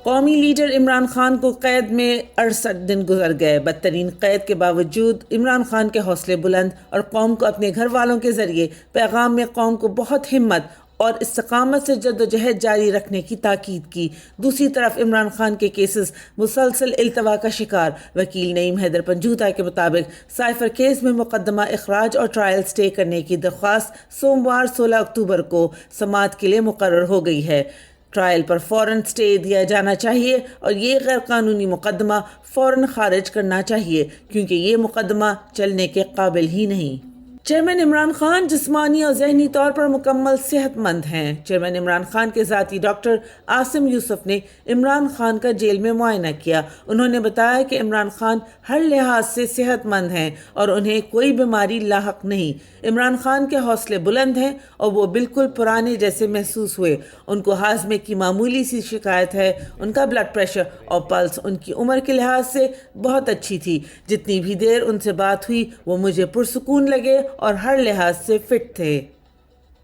قومی لیڈر عمران خان کو قید میں 68 دن گزر گئے۔ بدترین قید کے باوجود عمران خان کے حوصلے بلند اور قوم کو اپنے گھر والوں کے ذریعے پیغام میں قوم کو بہت ہمت اور استقامت سے جدوجہد جاری رکھنے کی تاکید کی۔ دوسری طرف عمران خان کے کیسز مسلسل التوا کا شکار۔ وکیل نعیم حیدر پنجوتا کے مطابق سائفر کیس میں مقدمہ اخراج اور ٹرائل سٹے کرنے کی درخواست سوموار 16 اکتوبر کو سماعت کے لیے مقرر ہو گئی ہے۔ ٹرائل پر فوراً سٹے دیا جانا چاہیے اور یہ غیر قانونی مقدمہ فوراً خارج کرنا چاہیے کیونکہ یہ مقدمہ چلنے کے قابل ہی نہیں۔ چیئرمین عمران خان جسمانی اور ذہنی طور پر مکمل صحت مند ہیں۔ چیئرمین عمران خان کے ذاتی ڈاکٹر عاصم یوسف نے عمران خان کا جیل میں معائنہ کیا۔ انہوں نے بتایا کہ عمران خان ہر لحاظ سے صحت مند ہیں اور انہیں کوئی بیماری لاحق نہیں۔ عمران خان کے حوصلے بلند ہیں اور وہ بالکل پرانے جیسے محسوس ہوئے۔ ان کو ہاضمے کی معمولی سی شکایت ہے۔ ان کا بلڈ پریشر اور پلس ان کی عمر کے لحاظ سے بہت اچھی تھی۔ جتنی بھی دیر ان سے بات ہوئی وہ مجھے پرسکون لگے اور ہر لحاظ سے فٹ تھے۔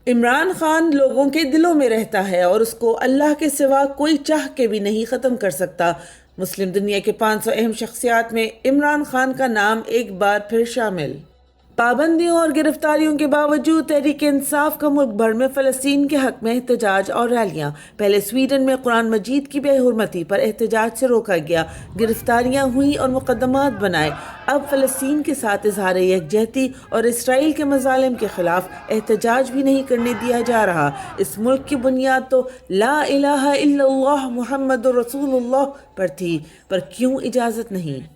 عمران خان لوگوں کے دلوں میں رہتا ہے اور اس کو اللہ کے سوا کوئی چاہ کے بھی نہیں ختم کر سکتا۔ مسلم دنیا کے 500 اہم شخصیات میں عمران خان کا نام ایک بار پھر شامل۔ پابندیوں اور گرفتاریوں کے باوجود تحریک انصاف کا ملک بھر میں فلسطین کے حق میں احتجاج اور ریلیاں۔ پہلے سویڈن میں قرآن مجید کی بے حرمتی پر احتجاج سے روکا گیا، گرفتاریاں ہوئیں اور مقدمات بنائے۔ اب فلسطین کے ساتھ اظہار یکجہتی اور اسرائیل کے مظالم کے خلاف احتجاج بھی نہیں کرنے دیا جا رہا۔ اس ملک کی بنیاد تو لا الہ الا اللہ محمد رسول اللہ پر تھی، پر کیوں اجازت نہیں؟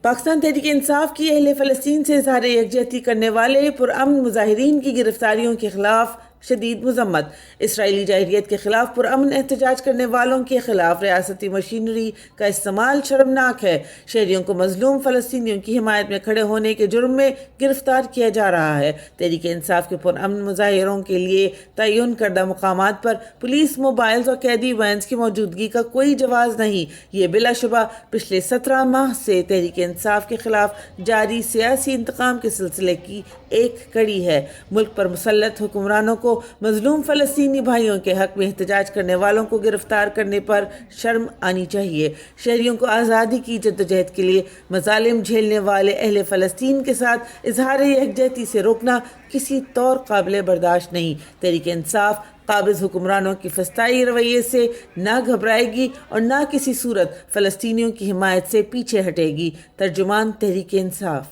پاکستان تحریک انصاف کی اہل فلسطین سے اظہار یکجہتی کرنے والے پرامن مظاہرین کی گرفتاریوں کے خلاف شدید مذمت۔ اسرائیلی جارحیت کے خلاف پرامن احتجاج کرنے والوں کے خلاف ریاستی مشینری کا استعمال شرمناک ہے۔ شہریوں کو مظلوم فلسطینیوں کی حمایت میں کھڑے ہونے کے جرم میں گرفتار کیا جا رہا ہے۔ تحریک انصاف کے پرامن مظاہروں کے لیے تعین کردہ مقامات پر پولیس موبائلز اور قیدی وینز کی موجودگی کا کوئی جواز نہیں۔ یہ بلا شبہ پچھلے 17 ماہ سے تحریک انصاف کے خلاف جاری سیاسی انتقام کے سلسلے کی ایک کڑی ہے۔ ملک پر مسلط حکمرانوں کو مظلوم فلسطینی بھائیوں کے حق میں احتجاج کرنے والوں کو گرفتار کرنے پر شرم آنی چاہیے۔ شہریوں کو آزادی کی جدوجہد کے لیے مظالم جھیلنے والے اہل فلسطین کے ساتھ اظہار یکجہتی سے روکنا کسی طور قابل برداشت نہیں۔ تحریک انصاف قابض حکمرانوں کی فسطائی رویے سے نہ گھبرائے گی اور نہ کسی صورت فلسطینیوں کی حمایت سے پیچھے ہٹے گی۔ ترجمان تحریک انصاف۔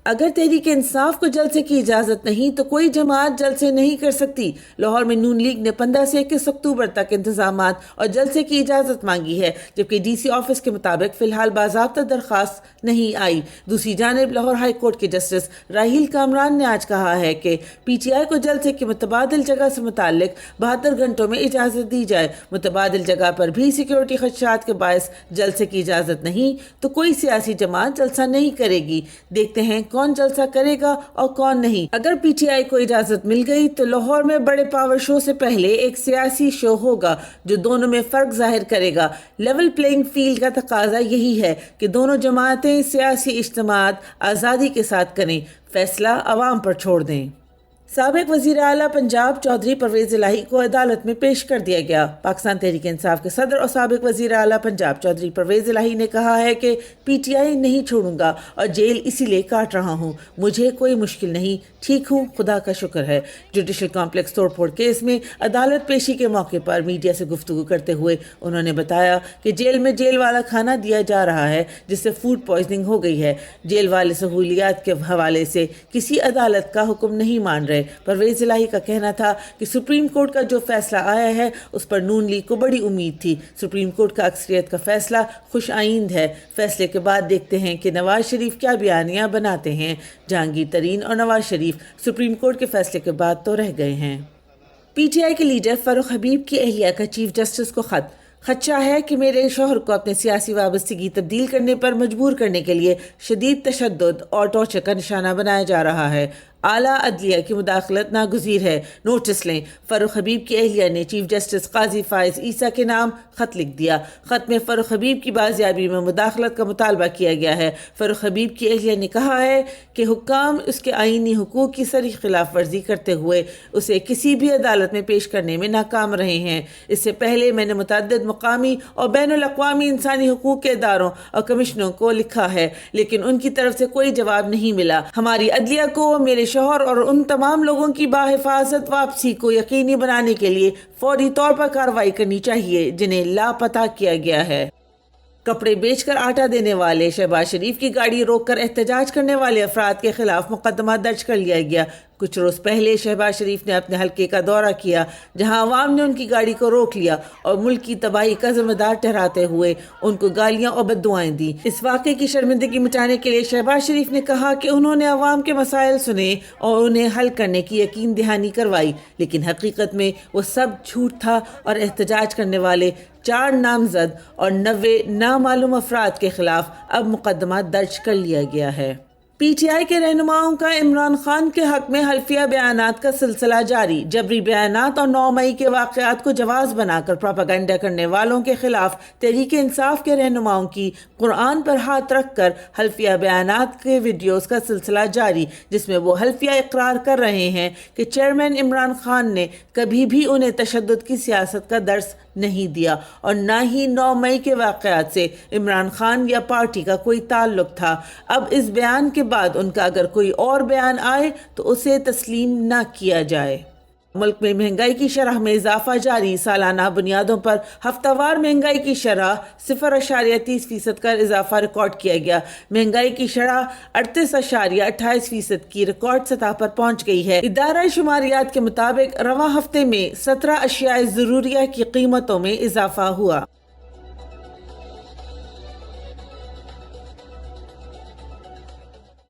اگر تحریک انصاف کو جلسے کی اجازت نہیں تو کوئی جماعت جلسے نہیں کر سکتی۔ لاہور میں نون لیگ نے 15 سے 21 اکتوبر تک انتظامات اور جلسے کی اجازت مانگی ہے، جبکہ ڈی سی آفس کے مطابق فی الحال باضابطہ درخواست نہیں آئی۔ دوسری جانب لاہور ہائی کورٹ کے جسٹس راہیل کامران نے آج کہا ہے کہ پی ٹی آئی کو جلسے کی متبادل جگہ سے متعلق 72 گھنٹوں میں اجازت دی جائے۔ متبادل جگہ پر بھی سیکیورٹی خدشات کے باعث جلسے کی اجازت نہیں تو کوئی سیاسی جماعت جلسہ نہیں کرے گی۔ دیکھتے ہیں کون جلسہ کرے گا اور کون نہیں۔ اگر پی ٹی آئی کو اجازت مل گئی تو لاہور میں بڑے پاور شو سے پہلے ایک سیاسی شو ہوگا جو دونوں میں فرق ظاہر کرے گا۔ لیول پلینگ فیلڈ کا تقاضا یہی ہے کہ دونوں جماعتیں سیاسی اجتماعات آزادی کے ساتھ کریں، فیصلہ عوام پر چھوڑ دیں۔ سابق وزیر اعلیٰ پنجاب چودھری پرویز الہی کو عدالت میں پیش کر دیا گیا۔ پاکستان تحریک انصاف کے صدر اور سابق وزیر اعلیٰ پنجاب چودھری پرویز الہی نے کہا ہے کہ پی ٹی آئی نہیں چھوڑوں گا اور جیل اسی لیے کاٹ رہا ہوں۔ مجھے کوئی مشکل نہیں، ٹھیک ہوں، خدا کا شکر ہے۔ جوڈیشل کمپلیکس توڑ پھوڑ کیس میں عدالت پیشی کے موقع پر میڈیا سے گفتگو کرتے ہوئے انہوں نے بتایا کہ جیل میں جیل والا کھانا دیا جا رہا ہے جس سے فوڈ پوائزننگ ہو گئی ہے۔ جیل والے سہولیات کے حوالے سے کسی عدالت کا حکم نہیں مان رہے۔ پرویز الہی کا کہنا تھا کہ سپریم کورٹ کا جو فیصلہ آیا ہے اس پر نون لیگ کو بڑی امید تھی۔ سپریم کورٹ کا اکثریت کا فیصلہ خوش آئند ہے۔ فیصلے کے بعد دیکھتے ہیں کہ نواز شریف کیا بیانیہ بناتے ہیں۔ جہانگیر ترین اور نواز شریف سپریم کورٹ کے فیصلے کے بعد تو رہ گئے ہیں۔ پی ٹی آئی کے لیڈر فاروق حبیب کی اہلیہ کا چیف جسٹس کو خط۔ خدشہ ہے کہ میرے شوہر کو اپنے سیاسی وابستگی تبدیل کرنے پر مجبور کرنے کے لیے شدید تشدد اور ٹارچر کا نشانہ بنایا جا رہا ہے۔ اعلیٰ عدلیہ کی مداخلت ناگزیر ہے۔ نوٹس لیں، فاروق حبیب کی اہلیہ نے چیف جسٹس قاضی فائز عیسیٰ کے نام خط لکھ دیا۔ خط میں فاروق حبیب کی بازیابی میں مداخلت کا مطالبہ کیا گیا ہے۔ فاروق حبیب کی اہلیہ نے کہا ہے کہ حکام اس کے آئینی حقوق کی صریح خلاف ورزی کرتے ہوئے اسے کسی بھی عدالت میں پیش کرنے میں ناکام رہے ہیں۔ اس سے پہلے میں نے متعدد مقامی اور بین الاقوامی انسانی حقوق کے اداروں اور کمیشنوں کو لکھا ہے، لیکن ان کی طرف سے کوئی جواب نہیں ملا۔ ہماری عدلیہ کو میرے شوہر اور ان تمام لوگوں کی باحفاظت واپسی کو یقینی بنانے کے لیے فوری طور پر کارروائی کرنی چاہیے جنہیں لاپتہ کیا گیا ہے۔ کپڑے بیچ کر آٹا دینے والے شہباز شریف کی گاڑی روک کر احتجاج کرنے والے افراد کے خلاف مقدمہ درج کر لیا گیا۔ کچھ روز پہلے شہباز شریف نے اپنے حلقے کا دورہ کیا جہاں عوام نے ان کی گاڑی کو روک لیا اور ملک کی تباہی کا ذمہ دار ٹھہراتے ہوئے ان کو گالیاں اور بددعائیں دیں۔ اس واقعے کی شرمندگی مٹانے کے لیے شہباز شریف نے کہا کہ انہوں نے عوام کے مسائل سنے اور انہیں حل کرنے کی یقین دہانی کروائی، لیکن حقیقت میں وہ سب جھوٹ تھا اور احتجاج کرنے والے 4 نامزد اور 90 نامعلوم افراد کے خلاف اب مقدمہ درج کر لیا گیا ہے۔ پی ٹی آئی کے رہنماؤں کا عمران خان کے حق میں حلفیہ بیانات کا سلسلہ جاری۔ جبری بیانات اور 9 مئی کے واقعات کو جواز بنا کر پروپیگنڈا کرنے والوں کے خلاف تحریک انصاف کے رہنماؤں کی قرآن پر ہاتھ رکھ کر حلفیہ بیانات کے ویڈیوز کا سلسلہ جاری، جس میں وہ حلفیہ اقرار کر رہے ہیں کہ چیئرمین عمران خان نے کبھی بھی انہیں تشدد کی سیاست کا درس نہیں دیا اور نہ ہی 9 مئی کے واقعات سے عمران خان یا پارٹی کا کوئی تعلق تھا۔ اب اس بیان کے بعد ان کا اگر کوئی اور بیان آئے تو اسے تسلیم نہ کیا جائے۔ ملک میں مہنگائی کی شرح میں اضافہ جاری۔ سالانہ بنیادوں پر ہفتہ وار مہنگائی کی شرح 0.30% کا اضافہ ریکارڈ کیا گیا۔ مہنگائی کی شرح 38.28% کی ریکارڈ سطح پر پہنچ گئی ہے۔ ادارہ شماریات کے مطابق رواں ہفتے میں 17 اشیاء ضروریہ کی قیمتوں میں اضافہ ہوا۔